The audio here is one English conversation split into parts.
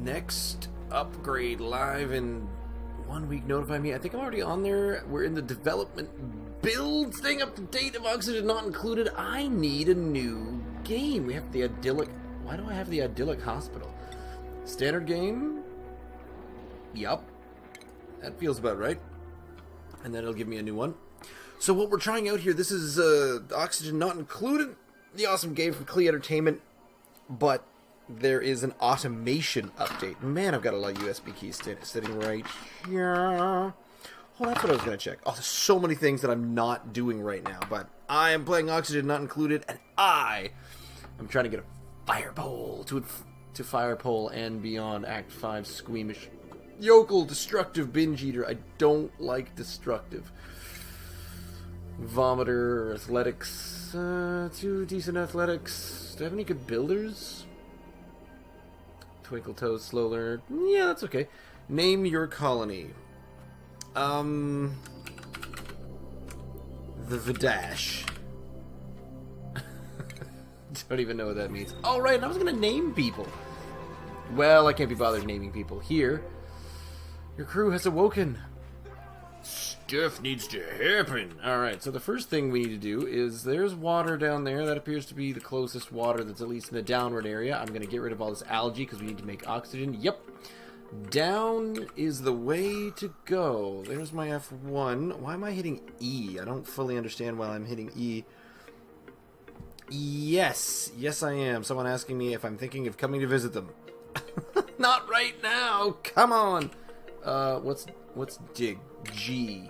Next upgrade live in 1 week. Notify me. I think I'm already on there. We're in the development build thing. Up to date. Of oxygen not included. I need a new game. We have the idyllic. Why do I have the idyllic hospital? Standard game. Yup. That feels about right. And then it'll give me a new one. So what we're trying out here, this is oxygen not included. The awesome game from Klee Entertainment. But there is an automation update. Man, I've got a lot of USB keys sitting right here. Oh, that's what I was going to check. Oh, there's so many things that I'm not doing right now. But I am playing Oxygen Not Included, and I'm trying to get a firepole to Firepole and Beyond Act 5 Squeamish. Yokel, Destructive, Binge Eater. I don't like Destructive. Vomiter, Athletics. 2 decent Athletics. Do I have any good builders? Twinkle Toes, Slow Learner. Yeah, that's okay. Name your colony. The Vidash. Don't even know what that means. Oh, right, I was gonna name people. Well, I can't be bothered naming people. Here, your crew has awoken. Stuff needs to happen. Alright, so the first thing we need to do is there's water down there. That appears to be the closest water that's at least in the downward area. I'm going to get rid of all this algae because we need to make oxygen. Yep. Down is the way to go. There's my F1. Why am I hitting E? I don't fully understand why I'm hitting E. Yes. Yes, I am. Someone asking me if I'm thinking of coming to visit them. Not right now. Come on. What's dig? G.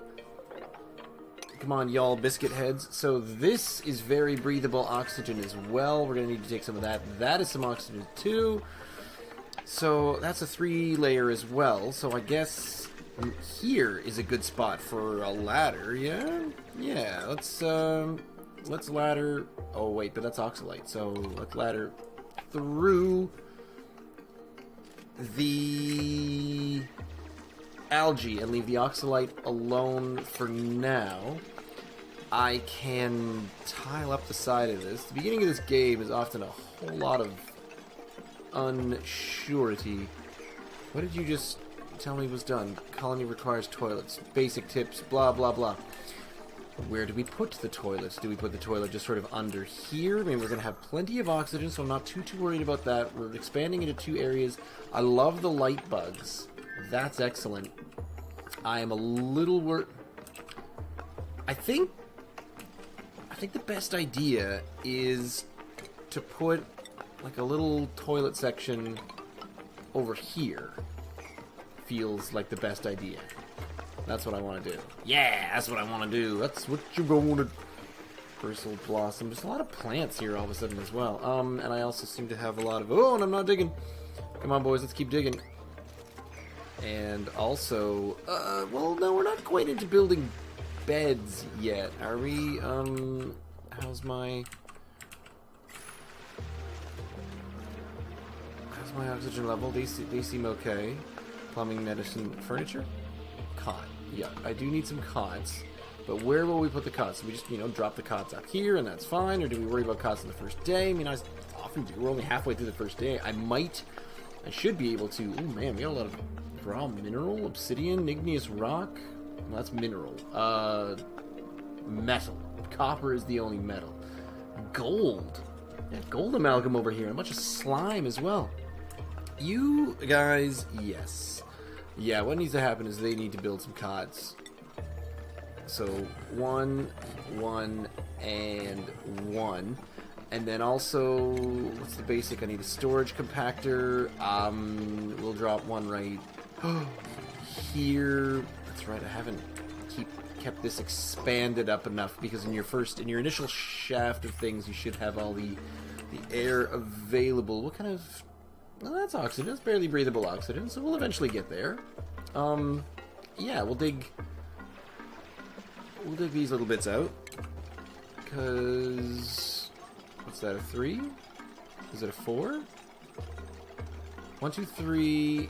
Come on, y'all, biscuit heads. So this is very breathable oxygen as well. We're going to need to take some of that. That is some oxygen too. So that's a 3-layer as well. So I guess here is a good spot for a ladder. Yeah? Yeah, let's ladder. Oh, wait, but that's oxalite. So let's ladder through the algae and leave the oxalite alone for now. I can tile up the side of this. The beginning of this game is often a whole lot of unsurety. What did you just tell me was done? Colony requires toilets. Basic tips, blah, blah, blah. Where do we put the toilets? Do we put the toilet just sort of under here? I mean, we're going to have plenty of oxygen, so I'm not too worried about that. We're expanding into 2 areas. I love the light bugs. That's excellent. I am a little worried. I think the best idea is to put like a little toilet section over here. Feels like the best idea. That's what I want to do. Yeah, that's what I want to do. That's what you're going to. Bristle blossom. There's a lot of plants here all of a sudden as well. And I also seem to have a lot of. Oh, and I'm not digging. Come on, boys, let's keep digging. And also, well, no, we're not quite into building beds yet, are we? How's my oxygen level? They seem okay. Plumbing, medicine, furniture, cot. Yeah, I do need some cots. But where will we put the cots? So we just, drop the cots up here and that's fine, or do we worry about cots on the first day? I mean, I often do. We're only halfway through the first day. I should be able to. Oh man, we got a lot of raw mineral, obsidian, igneous rock. Well, that's mineral. Metal. Copper is the only metal. Gold. Yeah, gold amalgam over here. A bunch of slime as well. You guys, yes. Yeah, what needs to happen is they need to build some cots. So, 1, 1, and 1. And then also, what's the basic? I need a storage compactor. We'll drop one right here. That's right, I haven't kept this expanded up enough because in your initial shaft of things, you should have all the air available. What kind of? Well, that's oxygen. It's barely breathable oxygen, so we'll eventually get there. Yeah, we'll dig these little bits out. Because what's that? A 3? Is it a 4? 1, 2, 3.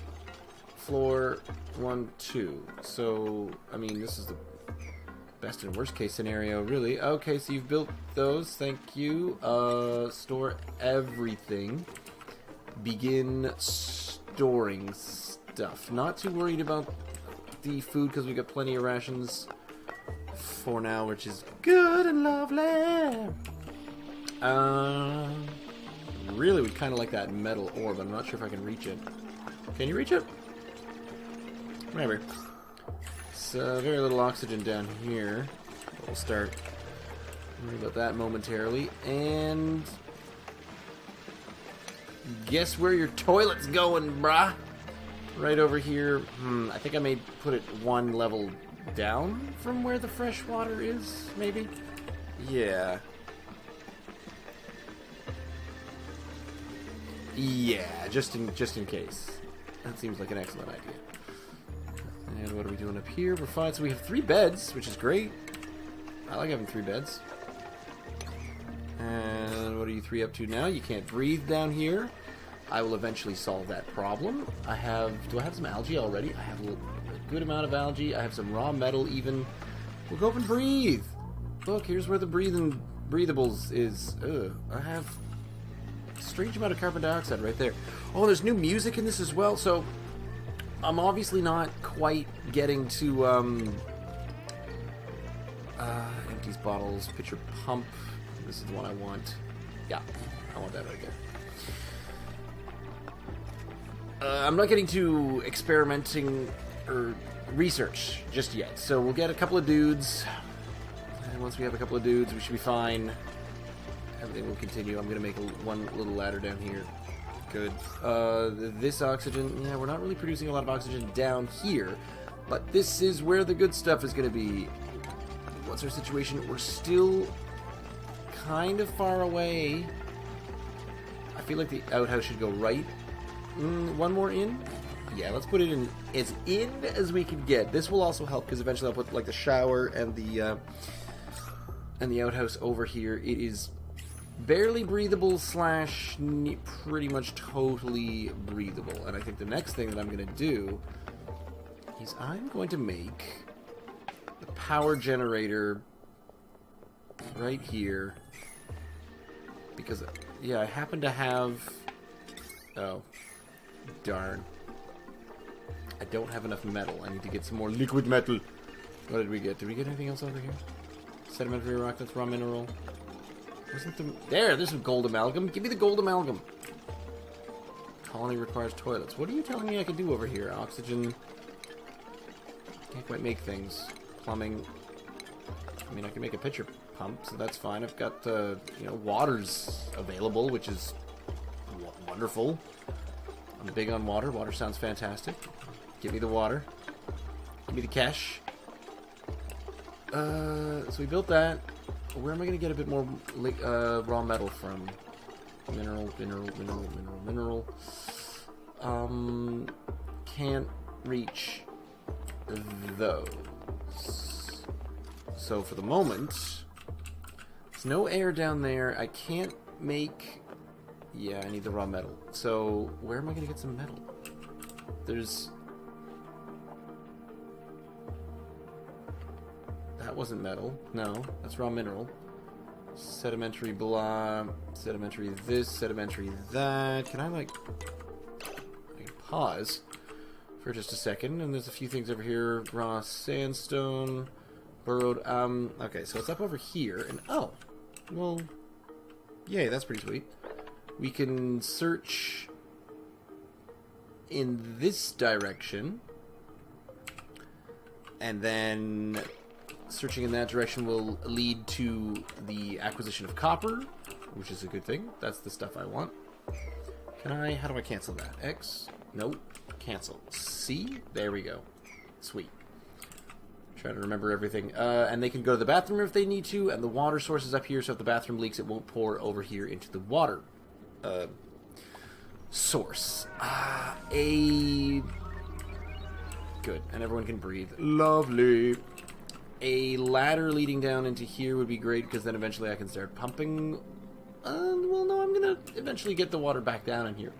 Floor 1, 2. So, I mean, this is the best and worst case scenario, really. Okay, so you've built those. Thank you. Store everything. Begin storing stuff. Not too worried about the food because we got plenty of rations for now, which is good and lovely. Really would kind of like that metal orb. I'm not sure if I can reach it. Can you reach it? Whatever. It's very little oxygen down here. We'll start worrying about that momentarily. And guess where your toilet's going, brah? Right over here. I think I may put it one level down from where the fresh water is, maybe? Yeah. Yeah, just in case. That seems like an excellent idea. And what are we doing up here? We're fine. So we have 3 beds, which is great. I like having 3 beds. And what are you 3 up to now? You can't breathe down here. I will eventually solve that problem. Do I have some algae already? I have a good amount of algae. I have some raw metal even. We'll go up and breathe. Look, here's where the breathables is. I have a strange amount of carbon dioxide right there. Oh, there's new music in this as well. So I'm obviously not quite getting to empties bottles, pitcher pump. This is the one I want. Yeah, I want that right there. I'm not getting to experimenting or research just yet. So we'll get a couple of dudes. And once we have a couple of dudes, we should be fine. Everything will continue. I'm going to make one little ladder down here. Good. This oxygen, yeah, we're not really producing a lot of oxygen down here. But this is where the good stuff is going to be. What's our situation? We're still kind of far away. I feel like the outhouse should go right. One more in? Yeah, let's put it in as we can get. This will also help because eventually I'll put like the shower and the outhouse over here. It is barely breathable / pretty much totally breathable. And I think the next thing that I'm going to do is I'm going to make the power generator right here. Because, yeah, I happen to have... Oh, darn. I don't have enough metal. I need to get some more liquid metal. What did we get? Did we get anything else over here? Sedimentary rock, that's raw mineral. Wasn't the... There, there's some gold amalgam. Give me the gold amalgam. Colony requires toilets. What are you telling me I can do over here? Oxygen. Can't quite make things. Plumbing. I mean, I can make a pitcher pump, so that's fine. I've got, waters available, which is wonderful. I'm big on water. Water sounds fantastic. Give me the water. Give me the cash. So we built that. Where am I going to get a bit more raw metal from? Mineral. Can't reach those. So for the moment, there's no air down there. I can't make... Yeah, I need the raw metal. So where am I going to get some metal? There's... That wasn't metal. No, that's raw mineral. Sedimentary blah. Sedimentary this. Sedimentary that. Can I, like... I can pause for just a second. And there's a few things over here. Raw sandstone. Burrowed. Okay, so it's up over here. And, oh. Well, yay, that's pretty sweet. We can search in this direction. And then... Searching in that direction will lead to the acquisition of copper, which is a good thing. That's the stuff I want. Can I... How do I cancel that? X? Nope. Cancel. C? There we go. Sweet. Try to remember everything. And they can go to the bathroom if they need to, and the water source is up here, so if the bathroom leaks, it won't pour over here into the water source. Good. And everyone can breathe. Lovely. A ladder leading down into here would be great, because then eventually I can start pumping. Well, no, I'm going to eventually get the water back down in here.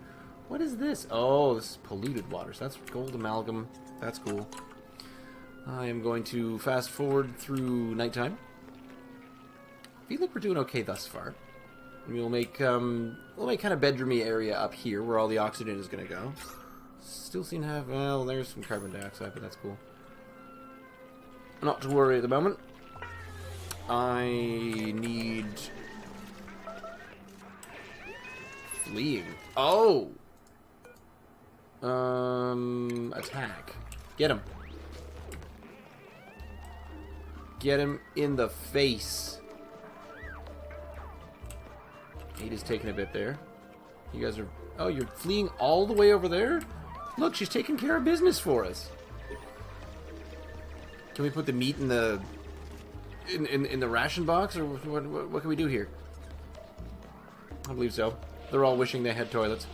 What is this? Oh, this is polluted water, so that's gold amalgam. That's cool. I am going to fast forward through nighttime. I feel like we're doing okay thus far. We'll make kind of bedroomy area up here, where all the oxygen is going to go. Still seem to have... Well, there's some carbon dioxide, but that's cool. Not to worry at the moment. I need... Fleeing. Oh! Attack. Get him. Get him in the face. Ada's taking a bit there. You guys are... Oh, you're fleeing all the way over there? Look, she's taking care of business for us. Can we put the meat in the... In the ration box? Or what can we do here? I believe so. They're all wishing they had toilets.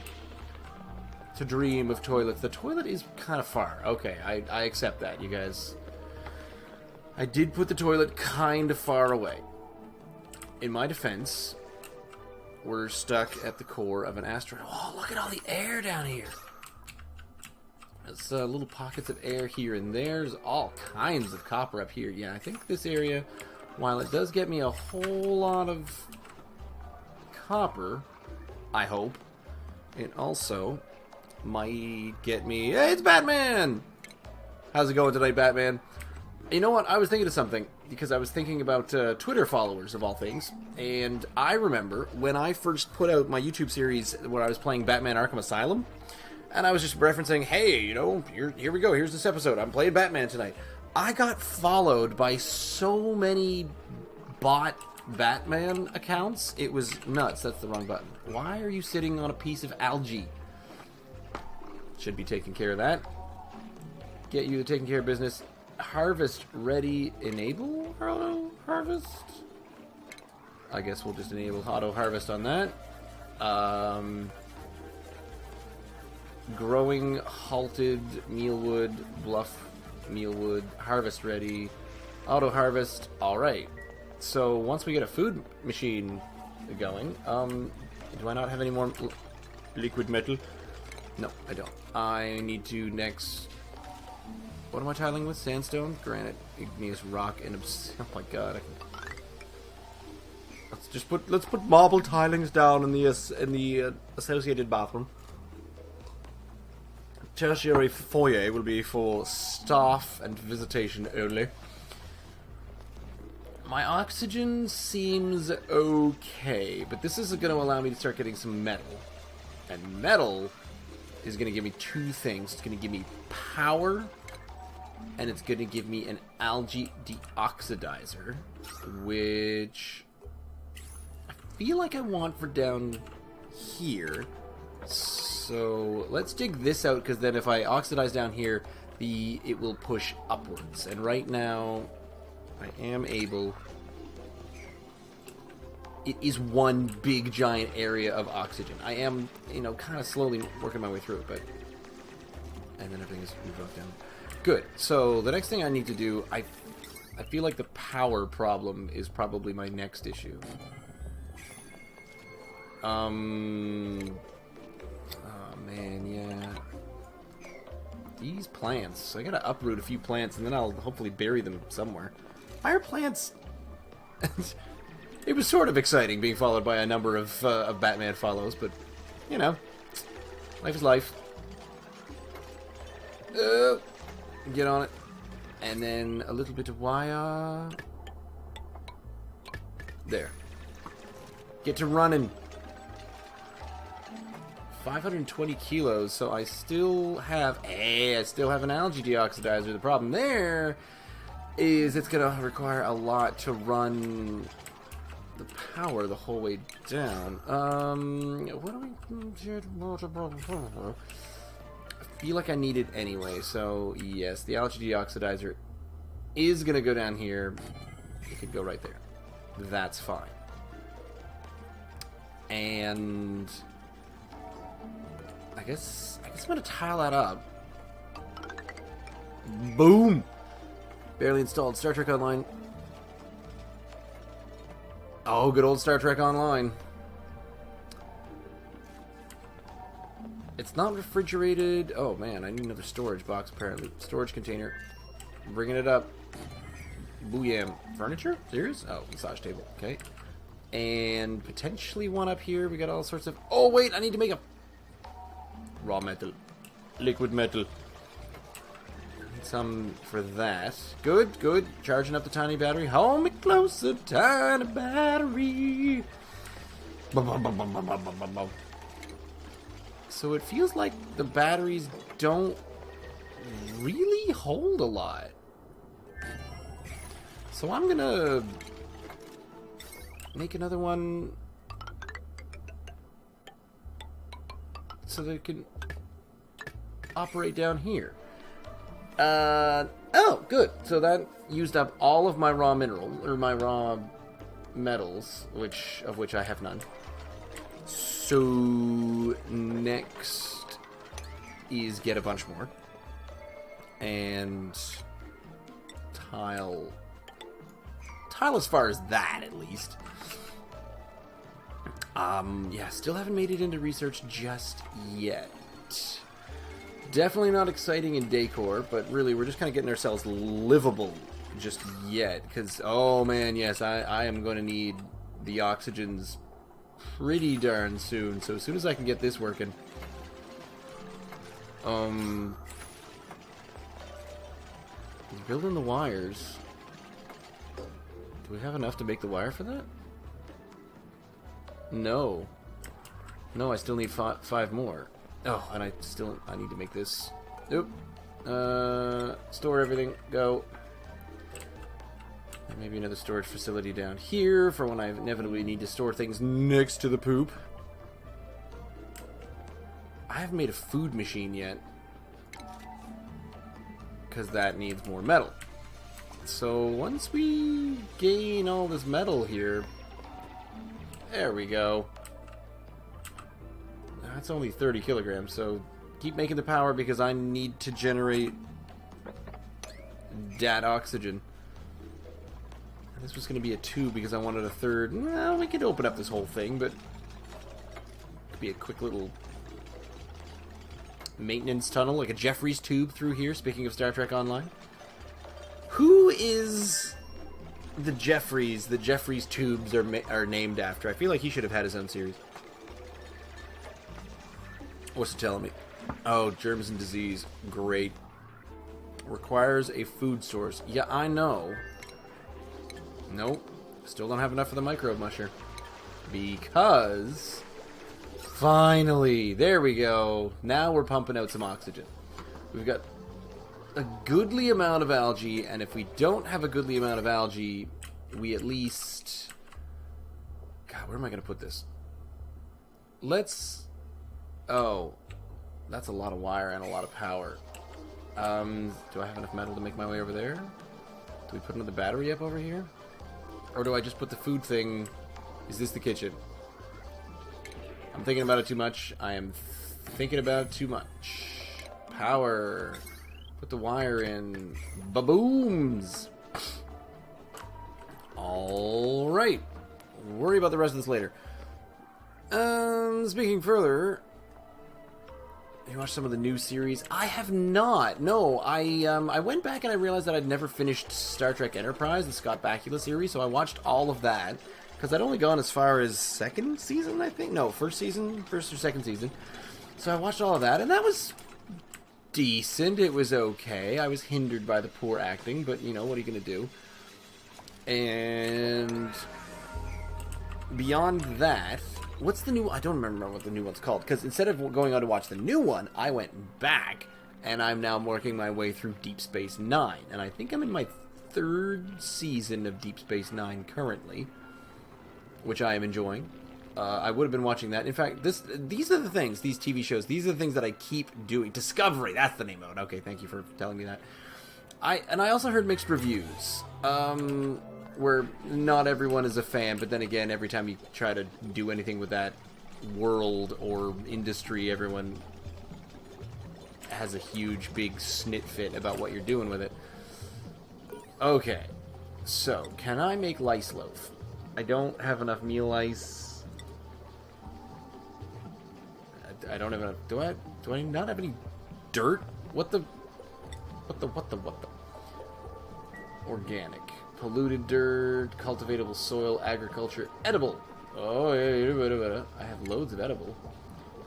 To dream of toilets. The toilet is kind of far. Okay, I accept that, you guys. I did put the toilet kind of far away. In my defense, we're stuck at the core of an asteroid. Oh, look at all the air down here. There's little pockets of air here and there. There's all kinds of copper up here. Yeah, I think this area, while it does get me a whole lot of copper, I hope, it also might get me... Hey, it's Batman! How's it going tonight, Batman? You know what? I was thinking of something, because I was thinking about Twitter followers, of all things, and I remember when I first put out my YouTube series where I was playing Batman Arkham Asylum, and I was just referencing, hey, you know, here we go, here's this episode, I'm playing Batman tonight. I got followed by so many bot Batman accounts, it was nuts. That's the wrong button. Why are you sitting on a piece of algae? Should be taking care of that. Get you to taking care of business. Harvest ready. Enable auto harvest? I guess we'll just enable auto harvest on that. Growing halted mealwood, bluff mealwood, harvest ready, auto harvest. Alright. So once we get a food machine going, do I not have any more liquid metal? No, I don't. I need to next... What am I tiling with? Sandstone, granite, igneous rock, and oh my god! Let's put marble tilings down in the associated bathroom. Tertiary foyer will be for staff and visitation only. My oxygen seems okay, but this is going to allow me to start getting some metal, and metal is going to give me two things. It's going to give me power, and it's going to give me an algae deoxidizer, which I feel like I want for down here. So let's dig this out, because then if I oxidize down here, it will push upwards. And right now, I am able... It is one big giant area of oxygen. I am, you know, kind of slowly working my way through it, but... And then everything is moved down. Good. So the next thing I need to do, I feel like the power problem is probably my next issue. Oh man, yeah. These plants. I gotta uproot a few plants, and then I'll hopefully bury them somewhere. Fire plants. It was sort of exciting being followed by a number of Batman follows, but you know, life is life. Get on it. And then a little bit of wire. There. Get to running. 520 kilos, so I still have... Hey, I still have an algae deoxidizer. The problem there is it's going to require a lot to run the power the whole way down. What do we... I feel like I need it anyway, so yes, the algae deoxidizer is going to go down here. It could go right there. That's fine. And I guess I'm going to tile that up. Boom! Barely installed. Star Trek Online. Oh, good old Star Trek Online. It's not refrigerated. Oh man, I need another storage box apparently. Storage container. Bringing it up. Booyam. Furniture? Serious? Oh, massage table. Okay. And potentially one up here. We got all sorts of... Oh wait, I need to make a... Raw metal. Liquid metal. Need some for that. Good, good. Charging up the tiny battery. Hold me closer, tiny battery. So it feels like the batteries don't really hold a lot. So I'm gonna make another one so that it can operate down here. Oh, good. So that used up all of my raw minerals, or my raw metals, of which I have none. So next is get a bunch more. And tile as far as that, at least. Yeah, still haven't made it into research just yet. Definitely not exciting in decor, but really we're just kind of getting ourselves livable just yet. Because, oh man, yes, I am going to need the oxygens pretty darn soon. So as soon as I can get this working. Building the wires. Do we have enough to make the wire for that? No. No, I still need five more. Oh, and I need to make this. Oop. Store everything. Go. And maybe another storage facility down here for when I inevitably need to store things next to the poop. I haven't made a food machine yet. Because that needs more metal. So once we gain all this metal here, there we go. That's only 30 kilograms, so keep making the power because I need to generate that oxygen. This was going to be a 2 because I wanted a third. Well, we could open up this whole thing, but it could be a quick little maintenance tunnel, like a Jeffries tube through here, speaking of Star Trek Online. Who is the Jeffries that Jeffries tubes are named after? I feel like he should have had his own series. What's it telling me? Oh, germs and disease. Great. Requires a food source. Yeah, I know. Nope. Still don't have enough for the microbe musher. Because... finally! There we go. Now we're pumping out some oxygen. We've got a goodly amount of algae, and if we don't have a goodly amount of algae, we at least... God, where am I going to put this? Let's... Oh, that's a lot of wire and a lot of power. Do I have enough metal to make my way over there? Do we put another battery up over here? Or do I just put the food thing... Is this the kitchen? I'm thinking about it too much. I am thinking about it too much. Power... Put the wire in. Ba-booms! Alright. Worry about the rest of this later. Speaking further... You watched some of the new series? I have not. No, I went back and I realized that I'd never finished Star Trek Enterprise, the Scott Bakula series, so I watched all of that. Because I'd only gone as far as second season, I think? No, first or second season. So I watched all of that, and that was... decent. It was okay. I was hindered by the poor acting, but you know, what are you going to do? And beyond that, what's the new... I don't remember what the new one's called, because instead of going on to watch the new one, I went back, and I'm now working my way through Deep Space Nine, and I think I'm in my third season of Deep Space Nine currently, which I am enjoying. I would have been watching that. In fact, these are the things, these TV shows, these are the things that I keep doing. Discovery, that's the name of it. Okay, thank you for telling me that. I also heard mixed reviews, where not everyone is a fan, but then again, every time you try to do anything with that world or industry, everyone has a huge, big snit fit about what you're doing with it. Okay, so, can I make lice loaf? I don't have enough meal ice. I don't have enough. Do I not have any dirt? What the? Organic. Polluted dirt, cultivatable soil, agriculture, edible. Oh, yeah, I have loads of edible.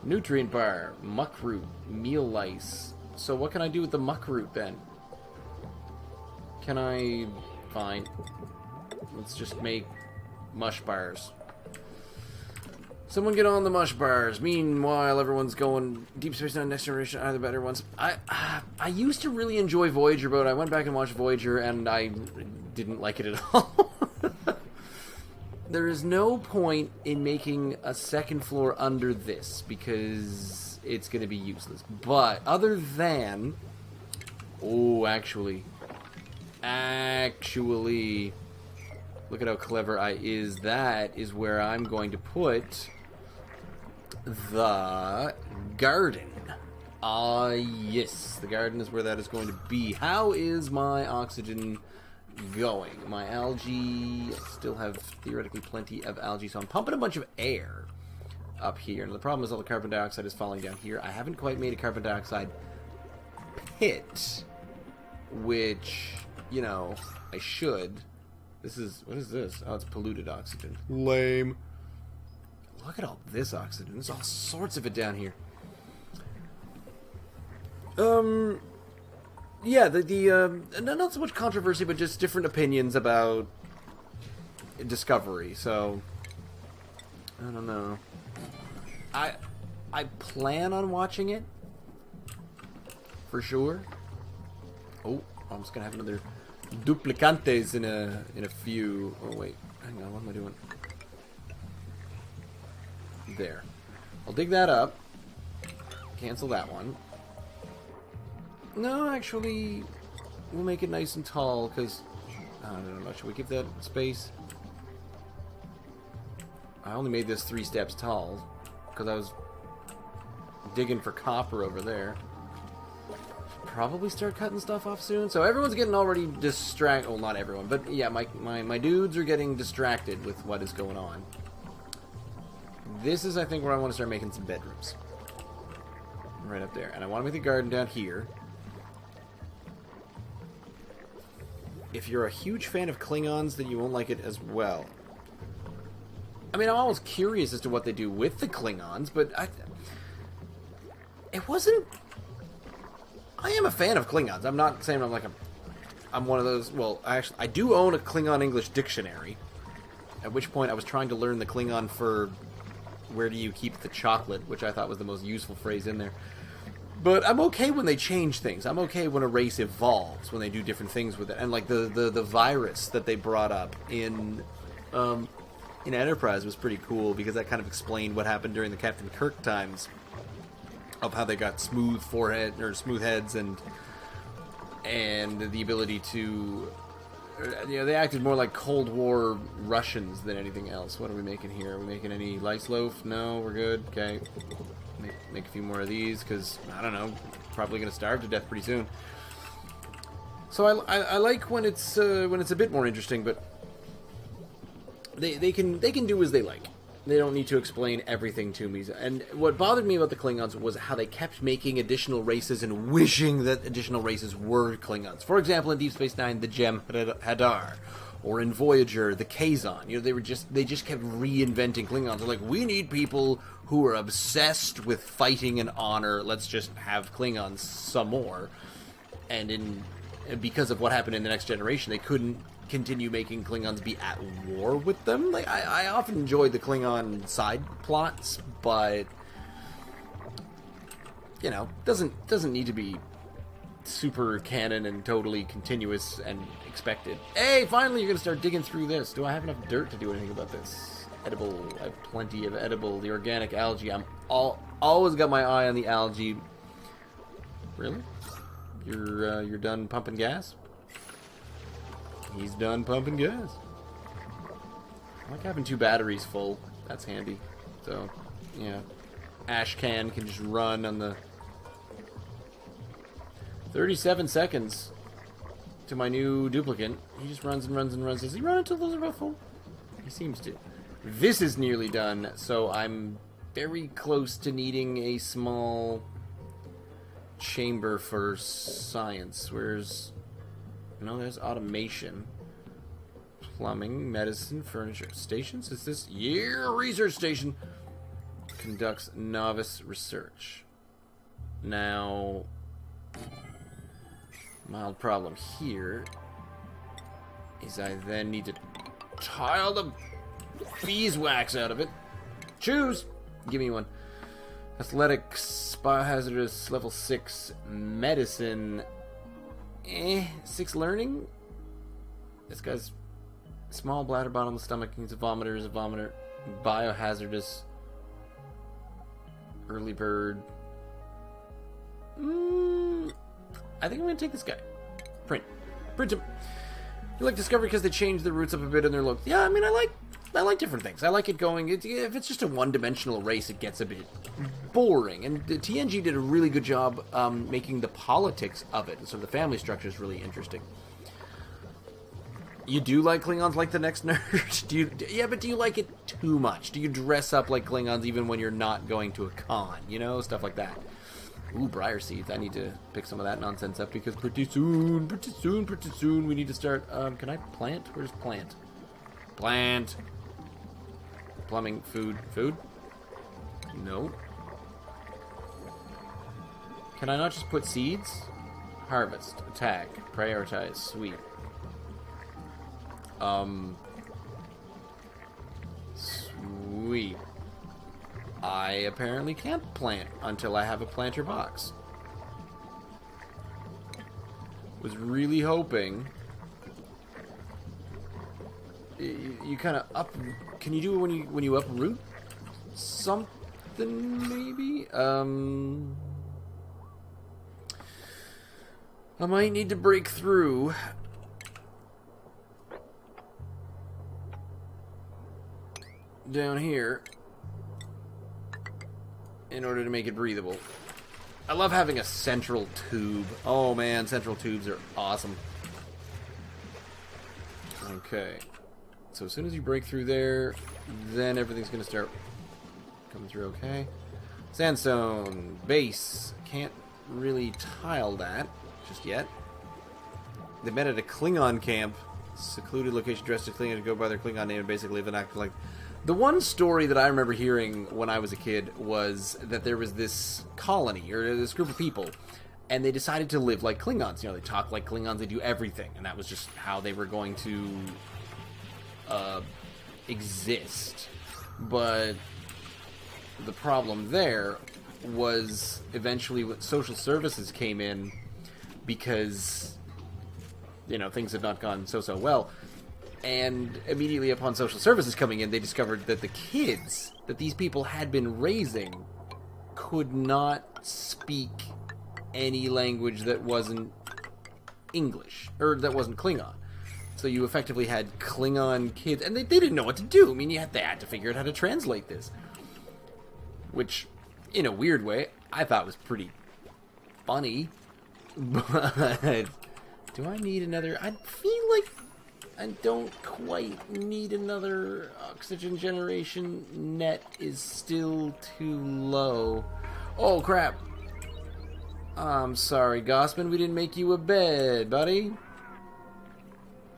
Nutrient bar, muck root, meal lice. So what can I do with the muck root then? Can I... Fine. Let's just make mush bars. Someone get on the mush bars. Meanwhile, everyone's going Deep Space Nine, Next Generation are the better ones. I used to really enjoy Voyager, but I went back and watched Voyager, and I didn't like it at all. There is no point in making a second floor under this, because it's going to be useless. But, other than... Oh, actually... Look at how clever I is. That is where I'm going to put the garden. Ah, yes. The garden is where that is going to be. How is my oxygen going? My algae, I still have theoretically plenty of algae, so I'm pumping a bunch of air up here. And the problem is all the carbon dioxide is falling down here. I haven't quite made a carbon dioxide pit, which, you know, I should. This is, what is this? Oh, it's polluted oxygen. Lame. Look at all this oxygen. There's all sorts of it down here. Yeah, not so much controversy, but just different opinions about Discovery, so I don't know. I plan on watching it for sure. Oh, I'm just gonna have another duplicantes in a few. Oh wait, hang on, what am I doing? There. I'll dig that up. Cancel that one. No, actually, we'll make it nice and tall, because... I don't know, should we give that space? I only made this 3 steps tall, because I was digging for copper over there. Probably start cutting stuff off soon. So everyone's getting already distracted. Well, not everyone, but yeah, my dudes are getting distracted with what is going on. This is, I think, where I want to start making some bedrooms. Right up there. And I want to make the garden down here. If you're a huge fan of Klingons, then you won't like it as well. I mean, I'm always curious as to what they do with the Klingons, but it wasn't... I am a fan of Klingons. I'm not saying I'm one of those... Well, actually, I do own a Klingon English dictionary, at which point I was trying to learn the Klingon for where do you keep the chocolate, which I thought was the most useful phrase in there. But I'm okay when they change things. I'm okay when a race evolves, when they do different things with it. And like the virus that they brought up in Enterprise was pretty cool, because that kind of explained what happened during the Captain Kirk times, of how they got smooth forehead or smooth heads and the ability to, you know, they acted more like Cold War Russians than anything else. What are we making here? Are we making any lice loaf? No, we're good. Okay. Make a few more of these, because, I don't know, probably going to starve to death pretty soon. So I like when it's a bit more interesting, but they can do as they like. They don't need to explain everything to me. And what bothered me about the Klingons was how they kept making additional races and wishing that additional races were Klingons. For example, in Deep Space Nine, the Gem Hadar. Or in Voyager, the Kazon. You know, they just kept reinventing Klingons. They're like, we need people who are obsessed with fighting and honor. Let's just have Klingons some more. And because of what happened in the Next Generation, they couldn't continue making Klingons be at war with them. Like, I often enjoyed the Klingon side plots, but you know, doesn't need to be super canon and totally continuous and expected. Hey, finally you're gonna start digging through this. Do I have enough dirt to do anything about this? Edible. I have plenty of edible. The organic algae. I'm always got my eye on the algae. Really? You're done pumping gas? He's done pumping gas. I like having 2 batteries full. That's handy. So, yeah. Ash can just run on the 37 seconds to my new duplicant. He just runs and runs and runs. Does he run until those are both full? He seems to. This is nearly done, so I'm very close to needing a small chamber for science. Where's... No, there's automation. Plumbing, medicine, furniture. Stations? Is this... Yeah, research station! conducts novice research. Now, mild problem here is I then need to tile the beeswax out of it. Choose! Give me one. Athletics, biohazardous, level 6, medicine. 6 learning? This guy's small bladder, bottomless stomach, he's a vomiter. Biohazardous. Early bird. I think I'm going to take this guy. Print him. You like Discovery because they changed the roots up a bit in their look. Yeah, I mean, I like different things. I like it going... if it's just a one-dimensional race, it gets a bit boring. And the TNG did a really good job making the politics of it. So the family structure is really interesting. You do like Klingons like the next nerd? Yeah, but do you like it too much? Do you dress up like Klingons even when you're not going to a con? You know, stuff like that. Ooh, briar seeds. I need to pick some of that nonsense up because pretty soon, we need to start... can I plant? Where's plant? Plant. Plumbing. Food. No. Can I not just put seeds? Harvest. Attack. Prioritize. Sweet. Sweet. I apparently can't plant until I have a planter box. Was really hoping... You kind of up... Can you do it when you uproot something, maybe? I might need to break through. Down here. In order to make it breathable. I love having a central tube. Oh man, central tubes are awesome. Okay. So as soon as you break through there, then everything's going to start coming through okay. Sandstone. Base. Can't really tile that just yet. They met at a Klingon camp. Secluded location dressed as Klingon to go by their Klingon name and basically live and act like... The one story that I remember hearing when I was a kid was that there was this colony, or this group of people, and they decided to live like Klingons. You know, they talk like Klingons, they do everything, and that was just how they were going to exist. But the problem there was eventually when social services came in, because, you know, things had not gone so well. And immediately upon social services coming in, they discovered that the kids that these people had been raising could not speak any language that wasn't English, or that wasn't Klingon. So you effectively had Klingon kids, and they didn't know what to do. I mean, they had to figure out how to translate this. Which, in a weird way, I thought was pretty funny. But do I need another... I feel like I don't quite need another oxygen generation. Net is still too low. Oh, crap. I'm sorry, Gossman. We didn't make you a bed, buddy.